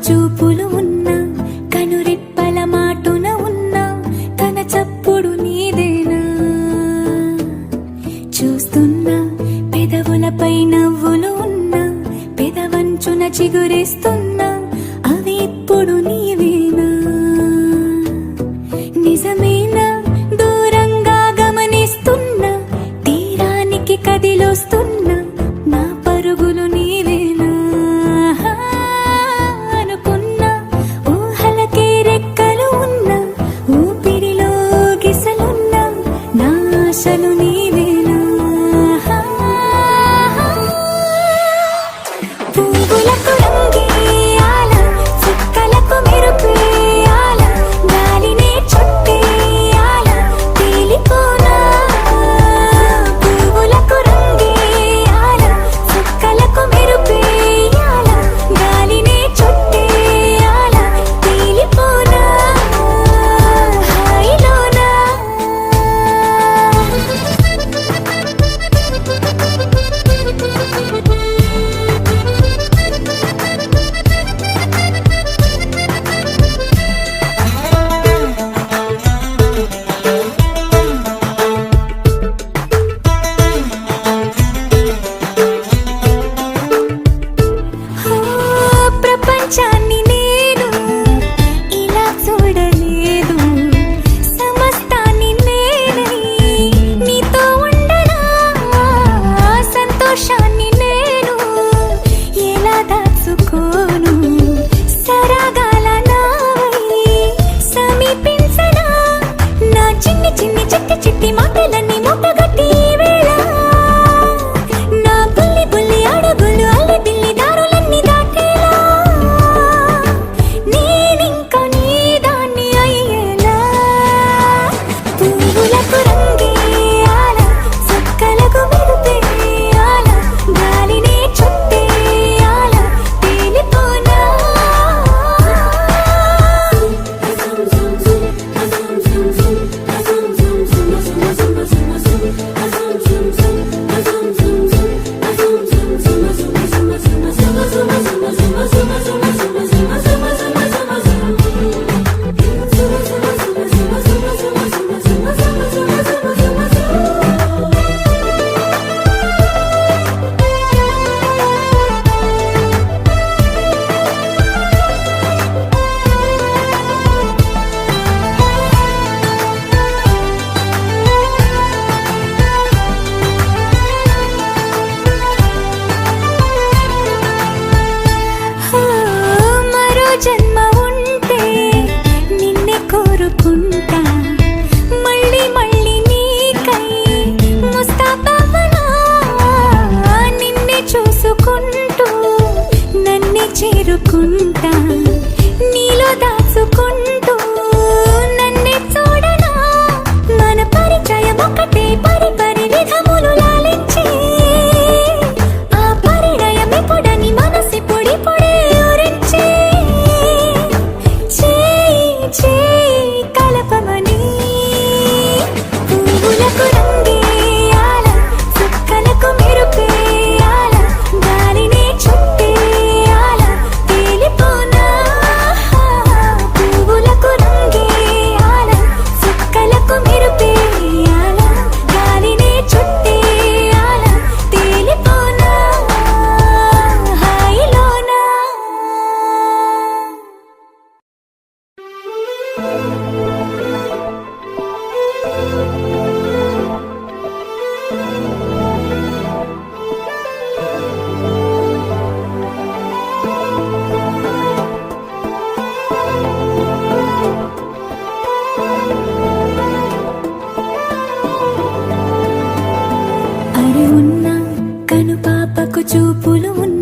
చూపులు ఉన్నా కనురెప్పల మాటున ఉన్నా తన చప్పుడు నీదేనా చూస్తున్నా పెదవులపై నవ్వులు ఉన్నా పెదవంచున చిగురేస్తున్నా అవి ఇప్పుడు నీవేనా నిజమేనా దూరంగా గమనిస్తున్నా తీరానికి కదిలొస్తున్నా నా పరుగులు నీవేనా ఆశలు నీవేనా పువ్వులకు రంగేయాల చుక్కలకు మెరుపేయాల గాలినే చుట్టేయాల తేలిపోనా పువ్వులకు రంగేయాల చుక్కలకు మెరుపేయాల గాలినే చుట్టేయాల తేలిపోనా హాయిలోనా ప్రపంచాన్ని నేను ఇలా చూడలేదు సమస్తాన్ని నేనై నీతో ఉండనా సంతోషాన్ని నేను ఎలా దాచుకోను సరాగాల నావై సమీపించనా నా చిన్ని చిన్ని చిట్టి చిట్టి మాటలన్నీ మూటగట్టి వేళ నా బుల్లి బుల్లి అడుగులు అల్లి బిల్లి దారులన్నీ దాటేలా నేనింకా నీ దాన్ని అయ్యేలా పువ్వులకు రంగేయాల చుక్కలకు మెరుపేయాల గాలినే చుట్టేయాల తేలిపోనా జన్మ ఉంటే నిన్నే కోరుకుంటా మళ్ళీ మళ్ళీ నీకై ముస్తాబవనా నిన్నే చూసుకుంటూ నన్నే చేరుకుంటా నీలో దాచుకుంటూ నన్నే చూడనా మన పరిచయం ఒకటే పరి పరి విధములు లాలించి ఆ పరిణయం ఎప్పుడని మనసి పొడి పొడి ఊరించి కలపమని పువ్వులకు రంగేయాల చుక్కలకు మెరుపేయాల గాలినే చుట్టేయాల తేలిపోనా పువ్వులకు రంగేయాల చుక్కలకు మెరుపేయాల గాలినే చుట్టేయాల తేలిపోనా హాయిలోనా అరే ఉన్నా కను పాపకు చూపులు ఉన్నా